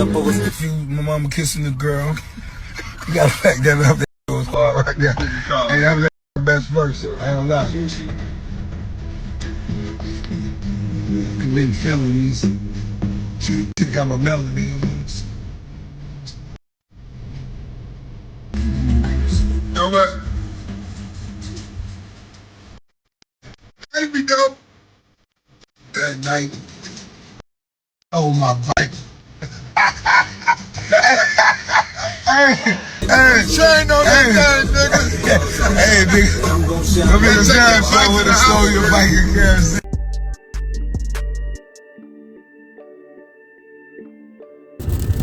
If you, my mama kissing the girl, you gotta back that up. That was hard right there. Hey, that was the best verse. I don't lie. Committing felonies. Took out my melody. You know what? That'd be dope. That night, oh my bike. Hey, chain on that nigga. Hey, nigga. I'm in the gas show with a slow your bike and gas.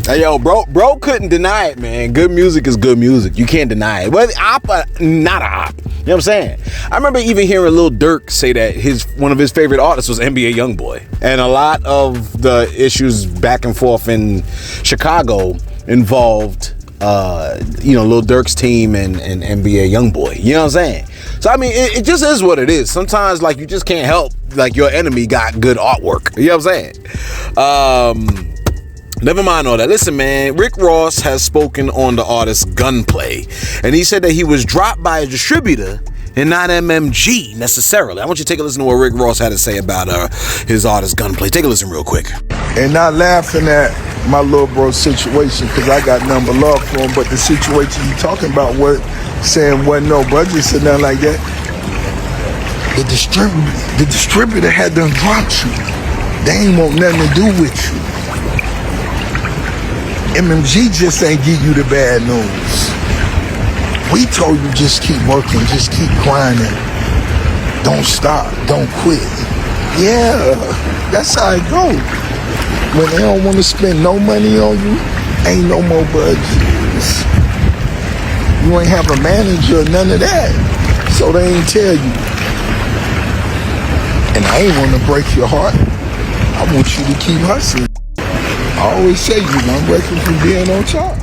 Hey, yo, bro couldn't deny it, man. Good music is good music. You can't deny it. Whether op or not a op. You know what I'm saying? I remember even hearing Lil Durk say that one of his favorite artists was NBA Youngboy. And a lot of the issues back and forth in Chicago involved, Lil Durk's team and NBA Youngboy. You know what I'm saying? So, I mean, it just is what it is. Sometimes, like, you just can't help, like, your enemy got good artwork. You know what I'm saying? Never mind all that. Listen, man, Rick Ross has spoken on the artist Gunplay, and he said that he was dropped by a distributor and not MMG necessarily. I want you to take a listen to what Rick Ross had to say about his artist Gunplay. Take a listen real quick. And not laughing at my little bro situation, because I got none but love for him, but the situation you talking about was saying wasn't no budgets or nothing like that. The distributor had done dropped you. They ain't want nothing to do with you. MMG just ain't give you the bad news. We told you just keep working, just keep grinding. Don't stop, don't quit. Yeah, that's how it goes. When they don't want to spend no money on you, ain't no more budgets. You ain't have a manager or none of that. So they ain't tell you. And I ain't want to break your heart. I want you to keep hustling. I always say I'm grateful for being on top.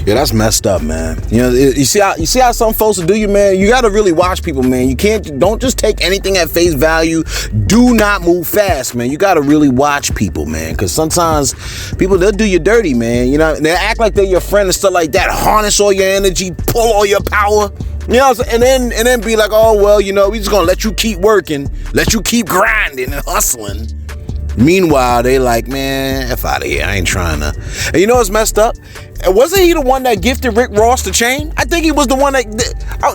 Yeah, that's messed up, man. You know, you see how some folks will do you, man. You gotta really watch people, man. Don't just take anything at face value. Do not move fast, man. You gotta really watch people, man. Cause sometimes people, they'll do you dirty, man. You know, they act like they're your friend and stuff like that. Harness all your energy, pull all your power. You know what I'm saying? And then be like, oh well, you know, we just gonna let you keep working, let you keep grinding and hustling. Meanwhile, they like, man, F out of here. I ain't trying to. And you know what's messed up? Wasn't he the one that gifted Rick Ross the chain? I think he was the one that...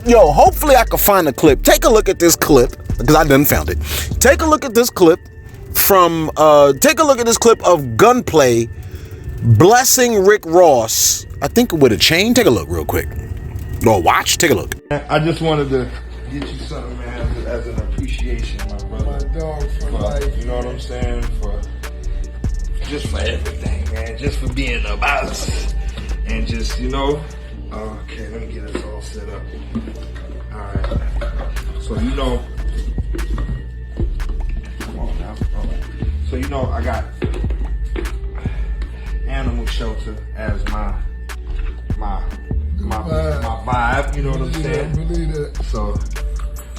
hopefully I can find a clip. Take a look at this clip, because I done found it. Take a look at this clip of Gunplay blessing Rick Ross, I think with a chain. Take a look real quick. Or watch. Take a look. I just wanted to get you something, man, as an appreciation, my brother. My dog for life. You know what I'm saying? Just for everything, man. Just for being about us. And just, okay, let me get this all set up. Alright. So, come on now. All right. So, I got animal shelter as my vibe, you know what I'm saying? I believe that. So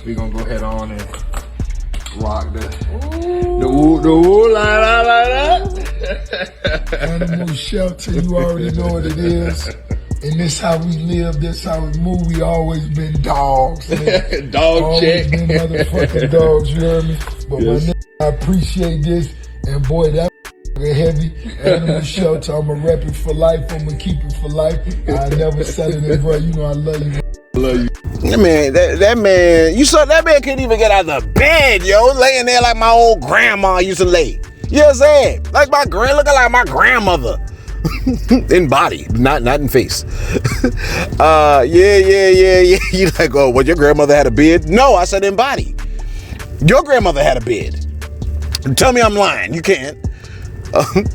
we're gonna go ahead on and rock the animal shelter. You already know what it is. And this how we live, this how we move. We always been dogs. Dog always check. Been motherfucking dogs, you hear me? But yes. My nigga, I appreciate this. And boy, that heavy animal shelter. I'ma rep it for life. I'ma keep it for life. I never settle it, bro. You know I love you. I love you. That man, you saw that man couldn't even get out of the bed, yo. Laying there like my old grandma used to lay. You know what I'm saying? Like looking like my grandmother. In body, not in face. Yeah. You like, oh, well, your grandmother had a beard? No, I said in body. Your grandmother had a beard. Tell me I'm lying. You can't.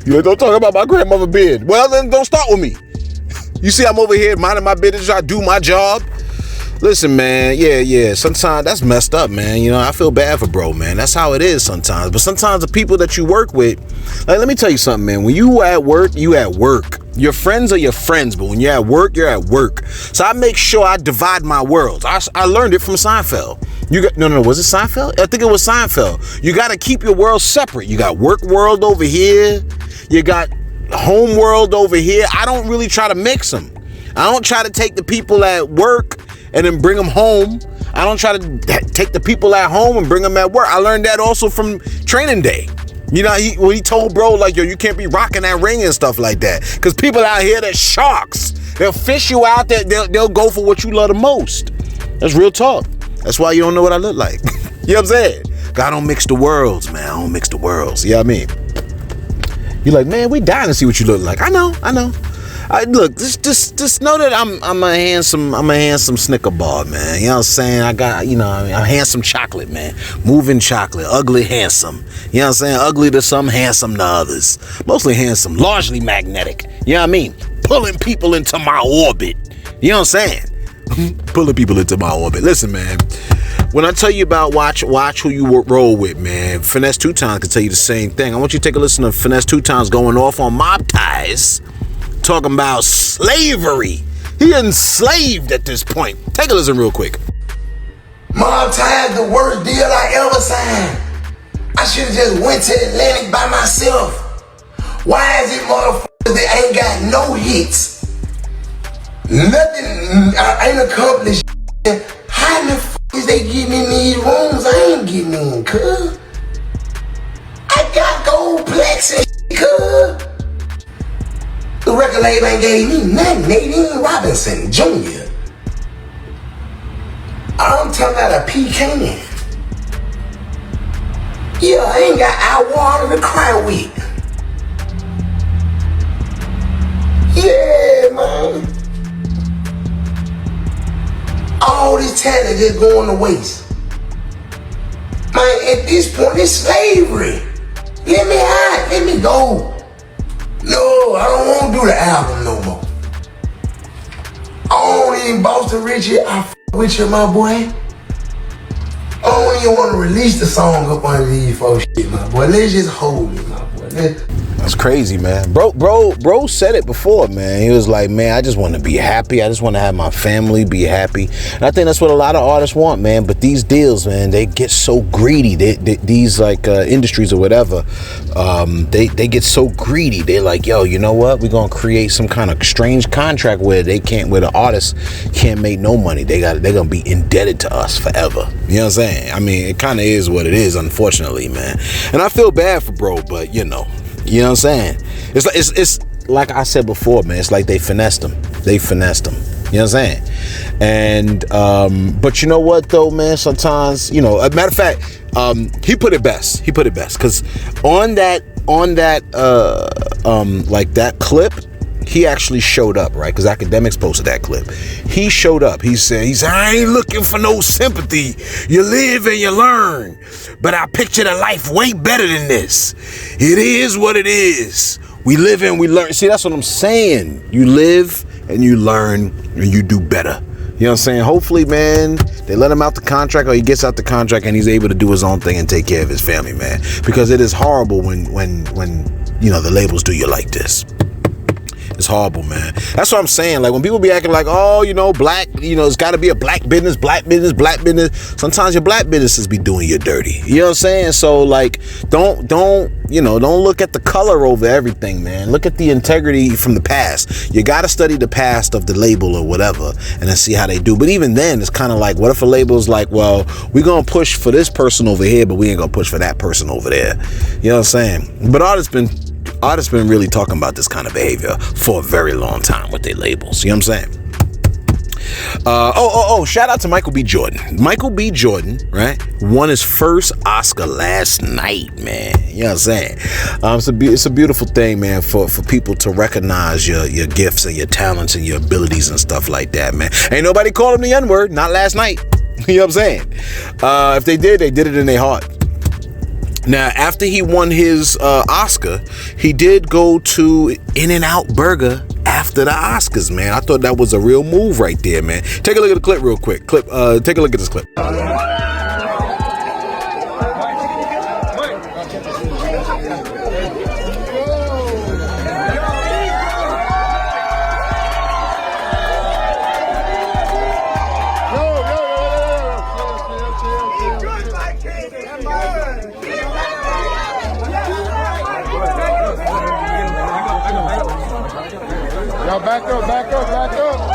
You don't talk about my grandmother beard. Well, then don't start with me. You see, I'm over here minding my business. I do my job. Listen, man. Yeah. Sometimes that's messed up, man. You know, I feel bad for bro, man. That's how it is sometimes. But sometimes the people that you work with, like, let me tell you something, man. When you at work, you at work. Your friends are your friends, but when you're at work, you're at work. So I make sure I divide my worlds. I learned it from Seinfeld. No, was it Seinfeld? I think it was Seinfeld. You got to keep your world separate. You got work world over here. You got home world over here, I don't really try to mix them. I don't try to take the people at work and then bring them home. I don't try to take the people at home and bring them at work. I learned that also from training day. You know, when he told bro, like, yo, you can't be rocking that ring and stuff like that. Because people out here, they're sharks. They'll fish you out there. They'll go for what you love the most. That's real talk. That's why you don't know what I look like. You know what I'm saying? I don't mix the worlds, man. I don't mix the worlds. You know what I mean? You're like, man, we dying to see what you look like. I know. Look, just know that I'm a handsome Snicker bar, man. You know what I'm saying? I got, I'm handsome chocolate, man. Moving chocolate, ugly, handsome. You know what I'm saying? Ugly to some, handsome to others. Mostly handsome, largely magnetic. You know what I mean? Pulling people into my orbit. You know what I'm saying? Pulling people into my orbit. Listen, man. When I tell you about watch who you roll with, man, Finesse Two Times can tell you the same thing. I want you to take a listen to Finesse Two Times going off on Mob Ties, talking about slavery. He enslaved at this point. Take a listen real quick. Mob Ties, the worst deal I ever signed. I should have just went to Atlantic by myself. Why is it motherfuckers that ain't got no hits? Nothing, I ain't accomplished. How the fuck is they getting in these rooms? I ain't getting in, cuz. I got gold plaques and shit, cuz. The record label ain't gave me nothing. Nadine Robinson Jr. I'm talking about a pecan. Yeah, I ain't got our water to cry with. Yeah, man. All this talent just going to waste. Man, at this point, it's slavery. Let me hide. Let me go. No, I don't want to do the album no more. I don't even Boston Richie. I f with you, my boy. I don't even want to release the song up under these folks shit, my boy. Let's just hold it, my boy. That's crazy, man. Bro said it before, man. He was like, man, I just want to be happy. I just want to have my family be happy. And I think that's what a lot of artists want, man. But these deals, man, they get so greedy. These like industries or whatever, they get so greedy. They're like, yo, you know what? We're gonna create some kind of strange contract where where the artists can't make no money. They're gonna be indebted to us forever. You know what I'm saying? I mean, it kind of is what it is, unfortunately, man. And I feel bad for bro, but you know what I'm saying? It's like I said before, man. It's like they finessed him. You know what I'm saying? And but you know what though, man? Sometimes, a matter of fact, he put it best. Because on that like that clip, he actually showed up, right? Because Academics posted that clip. He showed up. He said, I ain't looking for no sympathy. You live and you learn. But I pictured a life way better than this. It is what it is. We live and we learn. See, that's what I'm saying. You live and you learn and you do better. You know what I'm saying? Hopefully, man, they let him out the contract or he gets out the contract and he's able to do his own thing and take care of his family, man. Because it is horrible when the labels do you like this. It's horrible, man. That's what I'm saying. Like when people be acting like, oh, black, it's got to be a black business. Sometimes your black businesses be doing you dirty. You know what I'm saying? So like, don't look at the color over everything, man. Look at the integrity from the past. You got to study the past of the label or whatever and then see how they do. But even then, it's kind of like, what if a label's like, well, we're going to push for this person over here, but we ain't going to push for that person over there. You know what I'm saying? But artists been really talking about this kind of behavior for a very long time with their labels. You know what I'm saying? Shout out to Michael B. Jordan. Michael B. Jordan, right, won his first Oscar last night, man. You know what I'm saying? It's a beautiful thing, man, for people to recognize your gifts and your talents and your abilities and stuff like that, man. Ain't nobody called him the N-word, not last night. You know what I'm saying? If they did it in their heart. Now, after he won his Oscar, he did go to In-N-Out Burger after the Oscars, man. I thought that was a real move right there, man. Take a look at the clip real quick. Take a look at this clip. Y'all back up, back up, back up.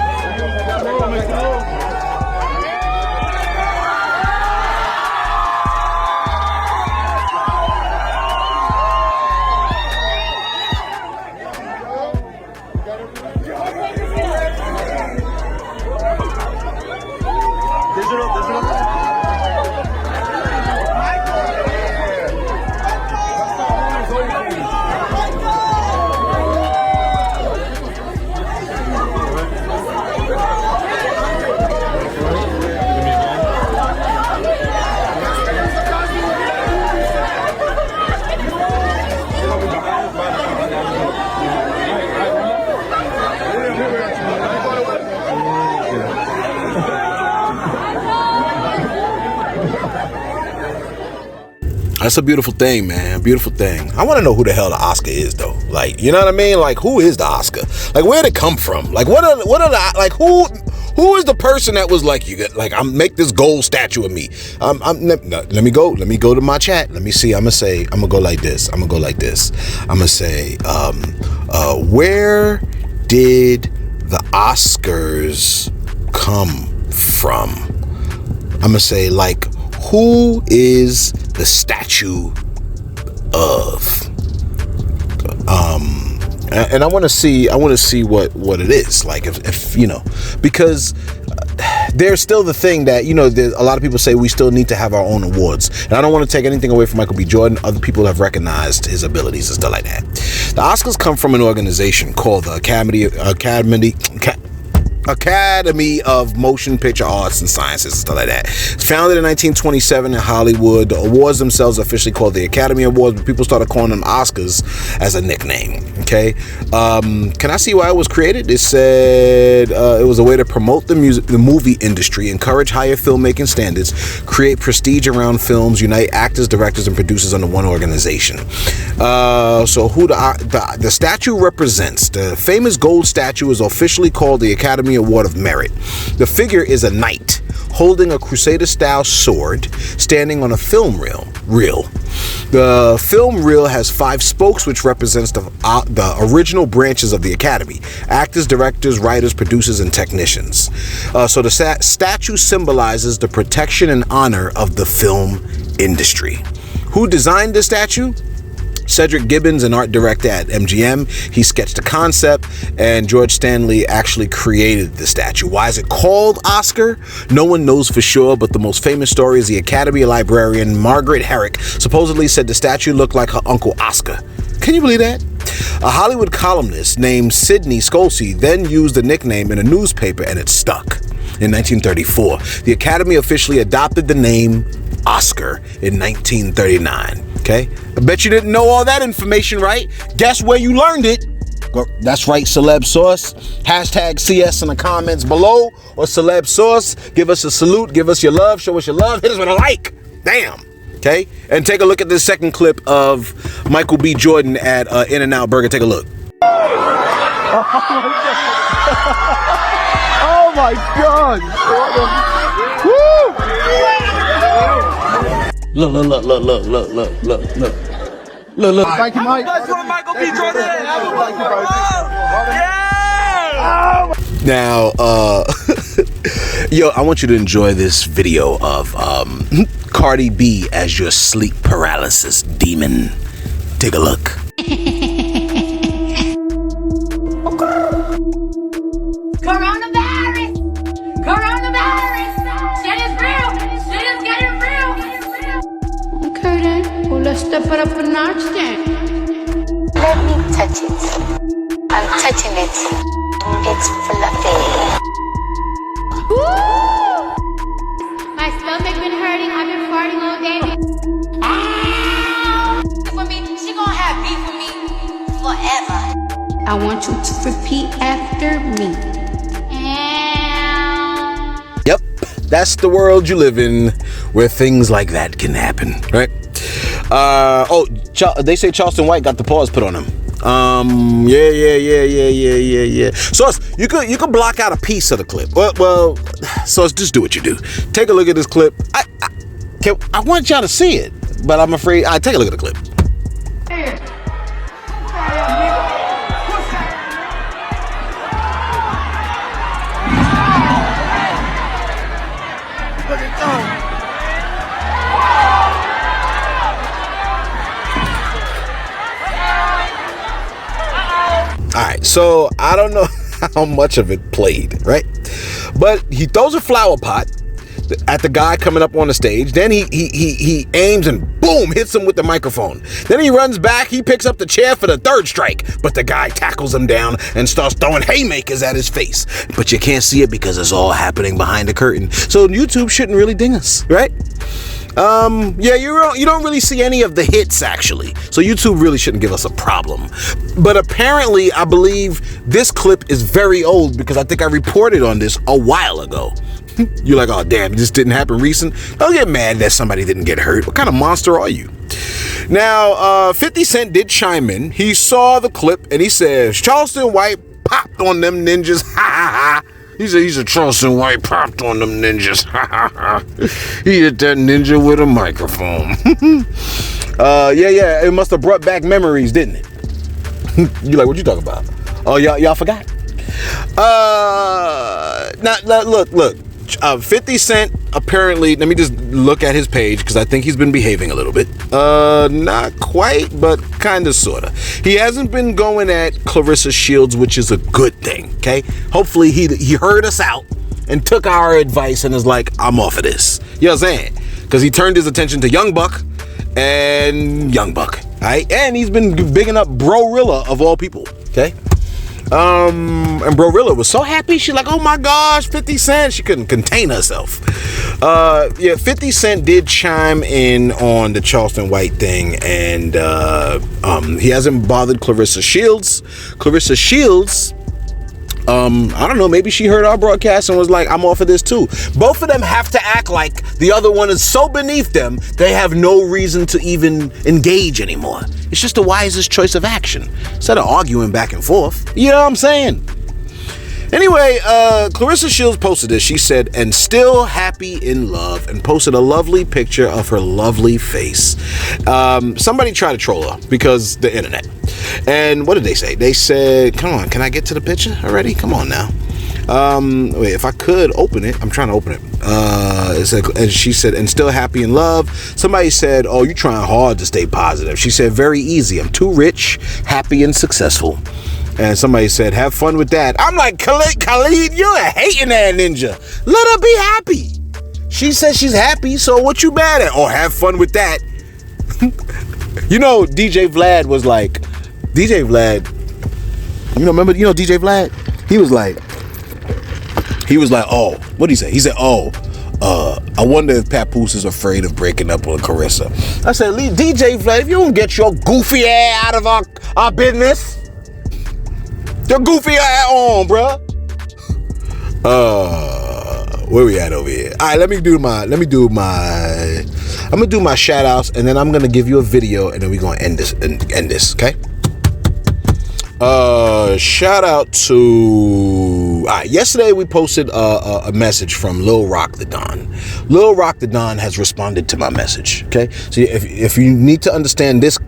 That's a beautiful thing, man. Beautiful thing. I want to know who the hell the Oscar is, though. Like, you know what I mean? Like, who is the Oscar? Like, where'd it come from? Like, what are the, like, who is the person that was like, you got, like, I'm make this gold statue of me? Let me go to my chat. Let me see. I'm gonna go like this. I'm gonna say, where did the Oscars come from? I'm gonna say, like, who is the statue of? And I want to see what it is. Like, if you know, because there's still the thing that, you know, a lot of people say we still need to have our own awards, and I don't want to take anything away from Michael B. Jordan. Other people have recognized his abilities and stuff like that. The Oscars come from an organization called the Academy of Motion Picture Arts and Sciences and stuff like that. It's founded in 1927 in Hollywood. The awards themselves are officially called the Academy Awards, but people started calling them Oscars as a nickname. Okay. Can I see why it was created? It said it was a way to promote the movie industry, encourage higher filmmaking standards, create prestige around films, unite actors, directors, and producers under one organization. So who the statue represents? The famous gold statue is officially called the Academy Award of Merit. The figure is a knight holding a crusader-style sword, standing on a film reel. The film reel has 5 spokes, which represents the original branches of the Academy: actors, directors, writers, producers, and technicians. So the statue symbolizes the protection and honor of the film industry. Who designed the statue? Cedric Gibbons, an art director at MGM. He sketched the concept, and George Stanley actually created the statue. Why is it called Oscar? No one knows for sure, but the most famous story is the Academy librarian Margaret Herrick supposedly said the statue looked like her uncle Oscar. Can you believe that? A Hollywood columnist named Sidney Scalzi then used the nickname in a newspaper, and it stuck. In 1934, the Academy officially adopted the name Oscar in 1939. Okay, I bet you didn't know all that information, right? Guess where you learned it? That's right, Celeb Source. Hashtag CS in the comments below, or Celeb Source. Give us a salute, give us your love, show us your love, hit us with a like. Damn. Okay, and take a look at this second clip of Michael B. Jordan at In-N-Out Burger. Take a look. Oh my God! Woo! Look. Thank you, Mike. That's what Michael B. Jordan is. Yeah! Now, yo, I want you to enjoy this video of Cardi B as your sleep paralysis demon. Take a look. Coronavirus. Shit is real. Shit is getting real. Okay then. Well, let's step it up a notch then. Let me touch it. I'm touching it. It's fluffy. Woo! My stomach been hurting. I've been farting all day. For me, she gonna have beef with me forever. I want you to repeat after me. Yep, that's the world you live in, where things like that can happen, right? They say Charleston White got the pause put on him. Yeah. So you could block out a piece of the clip. Well, so just do what you do. Take a look at this clip. I want y'all to see it, but I'm afraid. Take a look at the clip. right, so I don't know how much of it played, right? But he throws a flower pot at the guy coming up on the stage. Then he aims and boom, hits him with the microphone. Then he runs back, he picks up the chair for the third strike, but the guy tackles him down and starts throwing haymakers at his face. But you can't see it because it's all happening behind the curtain. So YouTube shouldn't really ding us, right? Yeah, you don't really see any of the hits actually. So YouTube really shouldn't give us a problem. But apparently, I believe this clip is very old because I think I reported on this a while ago. You're like, oh damn, this didn't happen recent. Don't get mad that somebody didn't get hurt. What kind of monster are you? Now, 50 Cent did chime in. He saw the clip and he says, Charleston White popped on them ninjas. Ha ha ha. He's a Charleston White popped on them ninjas. Ha ha ha. He hit that ninja with a microphone. Yeah, it must have brought back memories, didn't it? You like, what you talking about? Oh, y'all forgot? Now look. 50 Cent apparently, let me just look at his page because I think he's been behaving a little bit. Not quite, but kind of, sort of. He hasn't been going at Clarissa Shields, which is a good thing, okay? Hopefully he heard us out and took our advice and is like, I'm off of this. You know what I'm saying? Because he turned his attention to Young Buck, right? And he's been bigging up Bro-Rilla of all people, okay? And Bro-Rilla was so happy. She's like, oh my gosh, 50 Cent. She couldn't contain herself. Yeah, 50 Cent did chime in on the Charleston White thing, and he hasn't bothered Clarissa Shields. Clarissa Shields, I don't know, maybe she heard our broadcast and was like, I'm off of this too. Both of them have to act like the other one is so beneath them, they have no reason to even engage anymore. It's just the wisest choice of action, instead of arguing back and forth. You know what I'm saying? Anyway, Clarissa Shields posted this. She said, and still happy in love, and posted a lovely picture of her lovely face. Somebody tried to troll her because the internet. And what did they say? They said, come on, can I get to the picture already? Come on now. Wait, if I could open it, I'm trying to open it. And she said, and still happy in love. Somebody said, oh, you're trying hard to stay positive. She said, very easy. I'm too rich, happy, and successful. And somebody said, have fun with that. I'm like, Khalid, you're a hating that ninja. Let her be happy. She says she's happy, so what you mad at? Oh, have fun with that. You know, DJ Vlad was like, DJ Vlad, remember DJ Vlad? He was like, oh, what did he say? He said, I wonder if Papoose is afraid of breaking up with Clarissa. I said, DJ Vlad, if you don't get your goofy ass out of our business, your goofy ass on, bruh. Where we at over here? All right, I'm gonna do my shout outs, and then I'm gonna give you a video, and then we're gonna end this, okay? Shout out to yesterday we posted a message from Lil Rock the Don. Lil Rock the Don has responded to my message, okay? So if you need to understand this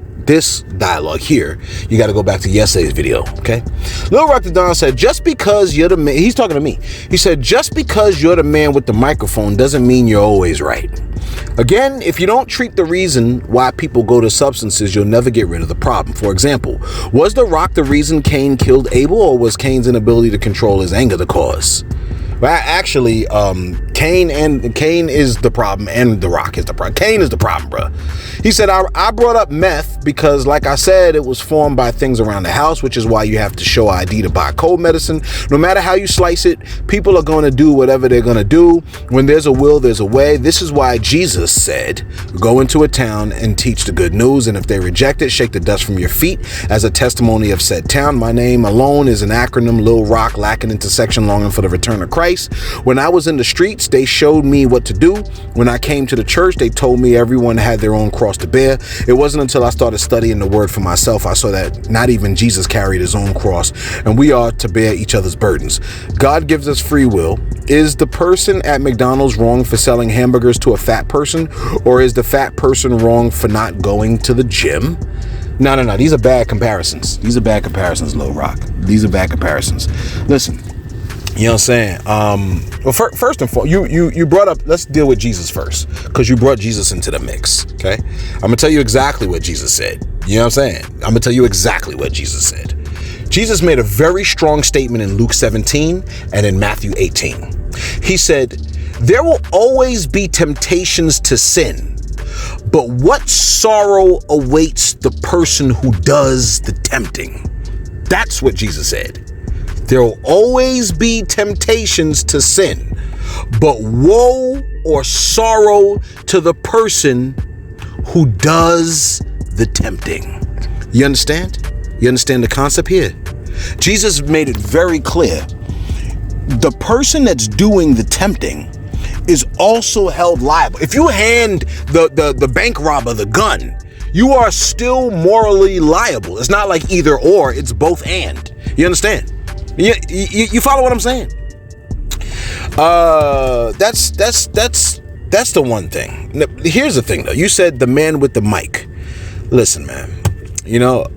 dialogue here, you got to go back to yesterday's video, okay? Lil Rock the Don said, just because you're the man, he's talking to me. He said, just because you're the man with the microphone doesn't mean you're always right. Again, if you don't treat the reason why people go to substances, you'll never get rid of the problem. For example, was The Rock the reason Cain killed Abel, or was Cain's inability to control his anger the cause? Well, actually, Cain is the problem and The Rock is the problem. Cain is the problem, bro. He said, I brought up meth because, like I said, it was formed by things around the house, which is why you have to show ID to buy cold medicine. No matter how you slice it, people are going to do whatever they're going to do. When there's a will, there's a way. This is why Jesus said, go into a town and teach the good news, and if they reject it, shake the dust from your feet as a testimony of said town. My name alone is an acronym, Lil Rock, lacking intersection, longing for the return of Christ. When I was in the streets, they showed me what to do. When I came to the church, they told me everyone had their own cross to bear. It wasn't until I started studying the word for myself I saw that not even Jesus carried his own cross, and we are to bear each other's burdens. God gives us free will. Is the person at McDonald's wrong for selling hamburgers to a fat person, or is the fat person wrong for not going to the gym? No. These are bad comparisons. Lil Rock. These are bad comparisons. Listen. You know what I'm saying? Well, first and foremost, you brought up, let's deal with Jesus first, because you brought Jesus into the mix, okay? I'm going to tell you exactly what Jesus said. You know what I'm saying? I'm going to tell you exactly what Jesus said. Jesus made a very strong statement in Luke 17 and in Matthew 18. He said, there will always be temptations to sin, but what sorrow awaits the person who does the tempting? That's what Jesus said. There will always be temptations to sin, but woe or sorrow to the person who does the tempting. You understand? You understand the concept here? Jesus made it very clear. The person that's doing the tempting is also held liable. If you hand the bank robber the gun, you are still morally liable. It's not like either or, it's both and. You understand? You follow what I'm saying? That's the one thing. Here's the thing though. You said the man with the mic. Listen, man, you know,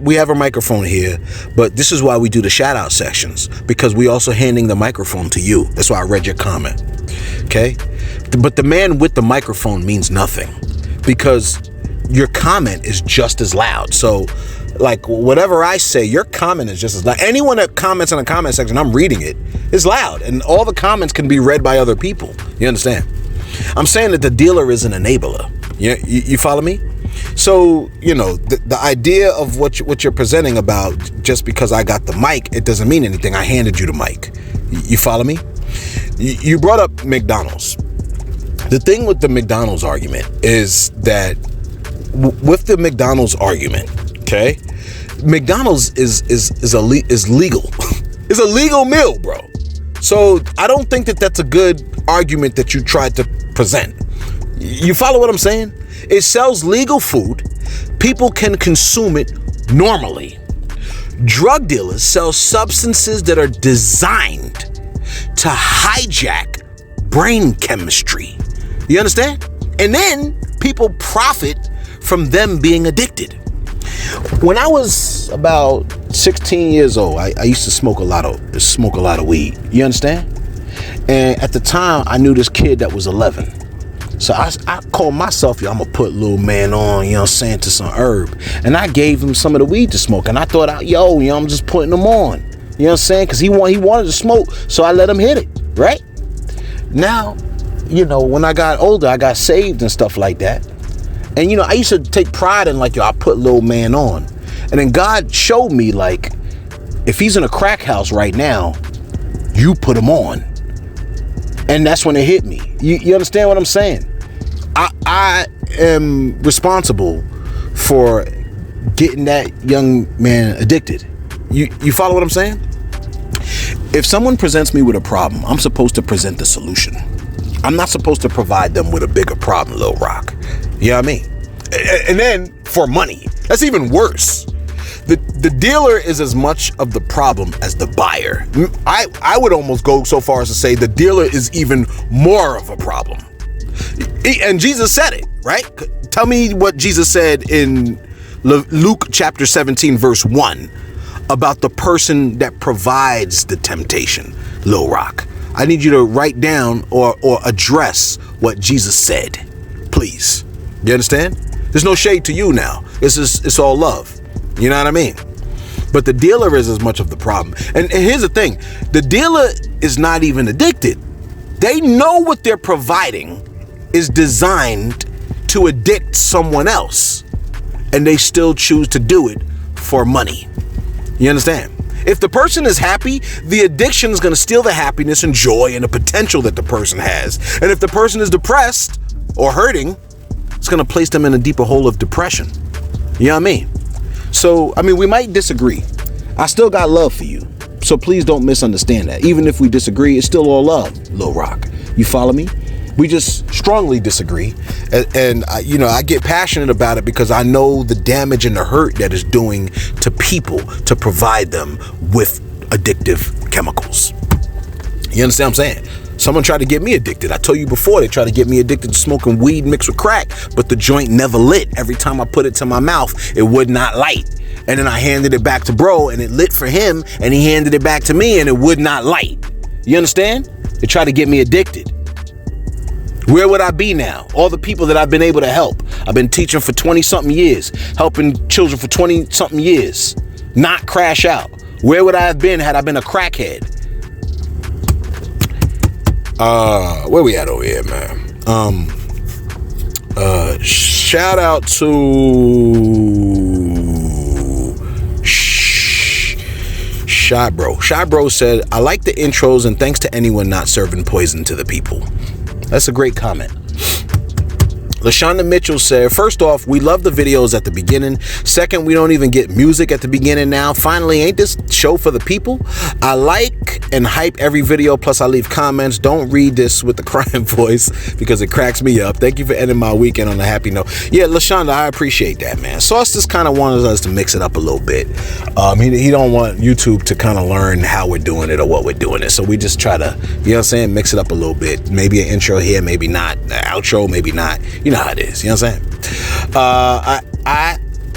we have a microphone here, but this is why we do the shout out sections, because we also handing the microphone to you. That's why I read your comment. Okay. But the man with the microphone means nothing, because your comment is just as loud. So like whatever I say, your comment is just as loud. Anyone that comments in the comment section, I'm reading it, is loud, and all the comments can be read by other people. You understand? I'm saying that the dealer is an enabler. You follow me? So, you know, the idea of what you're presenting about, just because I got the mic, it doesn't mean anything. I handed you the mic. You follow me? You brought up McDonald's. The thing with the McDonald's argument is that with the McDonald's argument, okay, McDonald's is legal. It's a legal meal, bro. So I don't think that that's a good argument that you tried to present. You follow what I'm saying? It sells legal food. People can consume it normally. Drug dealers sell substances that are designed to hijack brain chemistry. You understand? And then people profit from them being addicted. When I was about 16 years old, I used to smoke a lot of weed. You understand? And at the time, I knew this kid that was 11. So I called myself, I'm gonna put little man on, you know what I'm saying, to some herb. And I gave him some of the weed to smoke. And I thought, I'm just putting him on. You know what I'm saying? Because he wanted to smoke, so I let him hit it, right? Now, you know, when I got older, I got saved and stuff like that. And, you know, I used to take pride in, like, I put little man on. And then God showed me, like, if he's in a crack house right now, you put him on. And that's when it hit me. You understand what I'm saying? I am responsible for getting that young man addicted. You follow what I'm saying? If someone presents me with a problem, I'm supposed to present the solution. I'm not supposed to provide them with a bigger problem, Lil Rock. You know what I mean? And then for money. That's even worse. The dealer is as much of the problem as the buyer. I would almost go so far as to say the dealer is even more of a problem. And Jesus said it, right? Tell me what Jesus said in Luke chapter 17, verse 1 about the person that provides the temptation, Lil Rock. I need you to write down or address what Jesus said, please. You understand? There's no shade to you now. It's all love. You know what I mean? But the dealer is as much of the problem. And here's the thing. The dealer is not even addicted. They know what they're providing is designed to addict someone else. And they still choose to do it for money. You understand? If the person is happy, the addiction is going to steal the happiness and joy and the potential that the person has. And if the person is depressed or hurting, it's going to place them in a deeper hole of depression. You know what I mean? So, I mean, we might disagree. I still got love for you. So please don't misunderstand that. Even if we disagree, it's still all love, Lil Rock. You follow me? We just strongly disagree. And you know, I get passionate about it because I know the damage and the hurt that is doing to people to provide them with addictive chemicals. You understand what I'm saying? Someone tried to get me addicted. I told you before, they tried to get me addicted to smoking weed mixed with crack, but the joint never lit. Every time I put it to my mouth, it would not light. And then I handed it back to bro and it lit for him, and he handed it back to me and it would not light. You understand? They tried to get me addicted. Where would I be now? All the people that I've been able to help. I've been teaching for 20 something years, helping children for 20 something years. not crash out? Where would I have been had I been a crackhead? Where we at over here, man? Shout out to Shy Bro. Shy Bro said, I like the intros and thanks to anyone not serving poison to the people. That's a great comment. LaShonda Mitchell said, first off, we love the videos at the beginning. Second, we don't even get music at the beginning now. Finally, ain't this show for the people? I like and hype every video, plus I leave comments. Don't read this with the crying voice because it cracks me up. Thank you for ending my weekend on a happy note. Yeah, LaShonda, I appreciate that, man. Sauce just kind of wanted us to mix it up a little bit. He don't want YouTube to kind of learn how we're doing it or what we're doing it. So we just try to, you know what I'm saying, mix it up a little bit. Maybe an intro here, maybe not. An outro, maybe not. You know how it is. You know what I'm saying?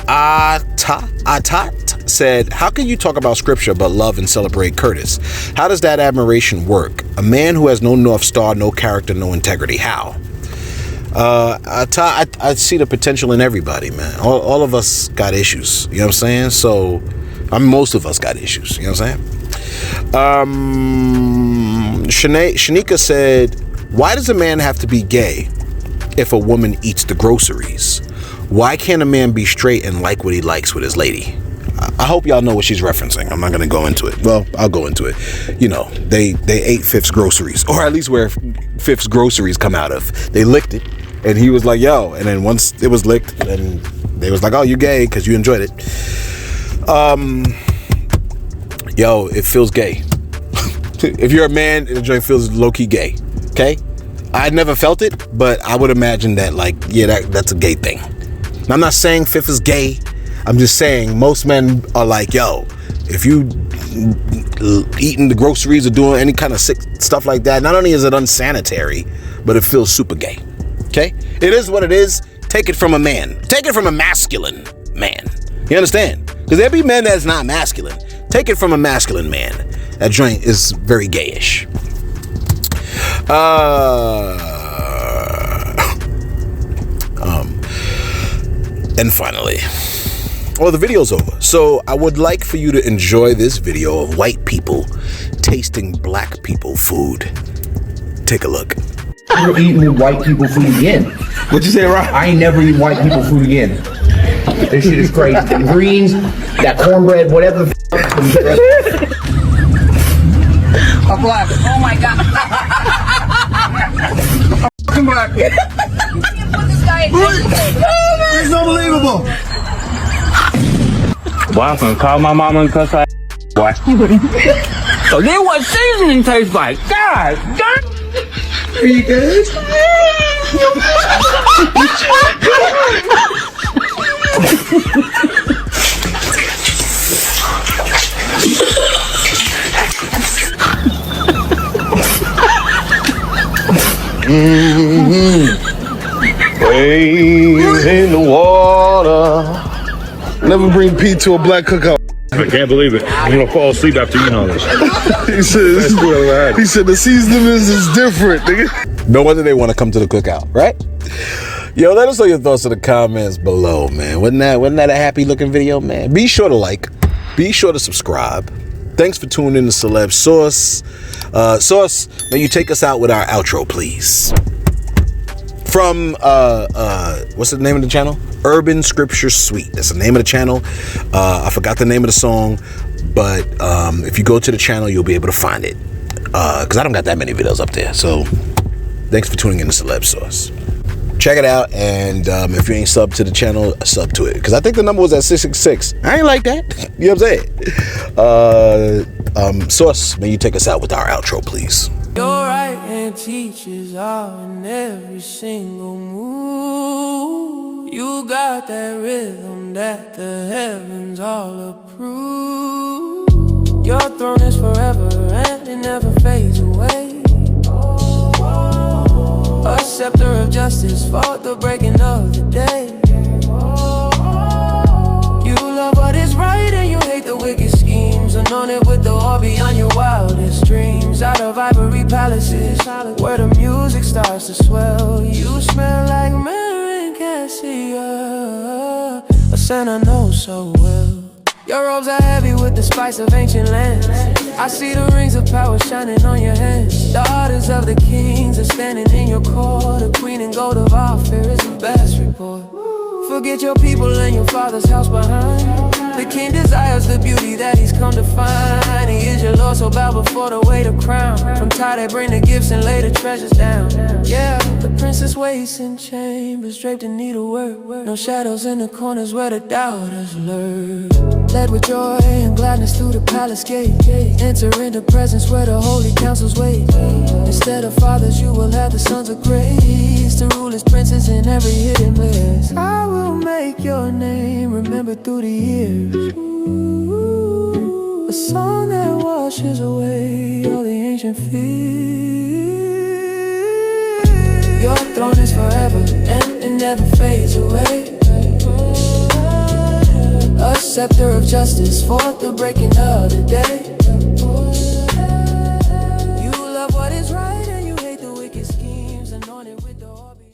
Atat said, how can you talk about scripture but love and celebrate Curtis? How does that admiration work? A man who has no North Star, no character, no integrity. How? I see the potential in everybody, man. All of us got issues. You know what I'm saying? So, most of us got issues. You know what I'm saying? Shanika said, why does a man have to be gay if a woman eats the groceries? Why can't a man be straight and like what he likes with his lady? I hope y'all know what she's referencing. I'm not going to go into it. Well, I'll go into it. You know, they ate Fifth's groceries, or at least where Fifth's groceries come out of. They licked it, and he was like, yo. And then once it was licked, then they was like, oh, you gay because you enjoyed it. Yo, it feels gay. If you're a man, the joint feels low-key gay. Okay? I never felt it, but I would imagine that, like, yeah, that's a gay thing. Now, I'm not saying Fifth is gay. I'm just saying most men are like, yo, if you eating the groceries or doing any kind of sick stuff like that, not only is it unsanitary, but it feels super gay. Okay? It is what it is. Take it from a man. Take it from a masculine man. You understand? Because there be men that's not masculine. Take it from a masculine man. That joint is very gayish. And finally, the video's over. So I would like for you to enjoy this video of white people tasting black people food. Take a look. You're eating white people food again. What'd you say, Rob? I ain't never eating white people food again. This shit is crazy. Them greens, that cornbread, whatever the A black. Oh my god. Fucking black. Put this guy in It's unbelievable. Boy, I'm gonna call my mama and cuss her boy. So then what seasoning tastes like? God, God. Are you good? Waves in the water. Never bring Pete to a black cookout. I can't believe it. I'm gonna fall asleep after eating all this. He said the seasoning is different, nigga. No wonder they want to come to the cookout, right? Yo, let us know your thoughts in the comments below, man. Wasn't that a happy looking video, man? Be sure to like. Be sure to subscribe. Thanks for tuning in to Celebs. Sauce, may you take us out with our outro, please. From what's the name of the channel? Urban Scripture Suite. That's the name of the channel. I forgot the name of the song, but if you go to the channel, you'll be able to find it. Because I don't got that many videos up there. So thanks for tuning in to Celeb Sauce. Check it out, and if you ain't sub to the channel, sub to it. Because I think the number was at 666. I ain't like that. You know what I'm saying? Sauce, may you take us out with our outro, please. Your right hand teaches all in every single move. You got that rhythm that the heavens all approve. Your throne is forever and it never fades away. A scepter of justice for the breaking of the day. You love what is right and you hate the wicked schemes. Anointed with the all beyond your wildest dreams. Out of ivory palaces where the music starts to swell. You smell like Mary and Cassia, a scent I know so well. Your robes are heavy with the spice of ancient lands. I see the rings of power shining on your hands. Daughters of the kings are standing in your court. The queen and gold of our fear is the best report. Forget your people and your father's house behind. The king desires the beauty that he's come to find. He is your Lord, so bow before the weight of crown. From Ty they bring the gifts and lay the treasures down. Yeah, the princess waits in chambers, draped in needlework. No shadows in the corners where the doubters lurk. Led with joy and gladness through the palace gate. Enter into presence where the holy councils wait. Instead of fathers you will have the sons of grace, to rule as princes in every hidden place. I will make your name remembered through the years. Ooh, a song that washes away all the ancient fears. Your throne is forever and it never fades away. A scepter of justice for the breaking of the day.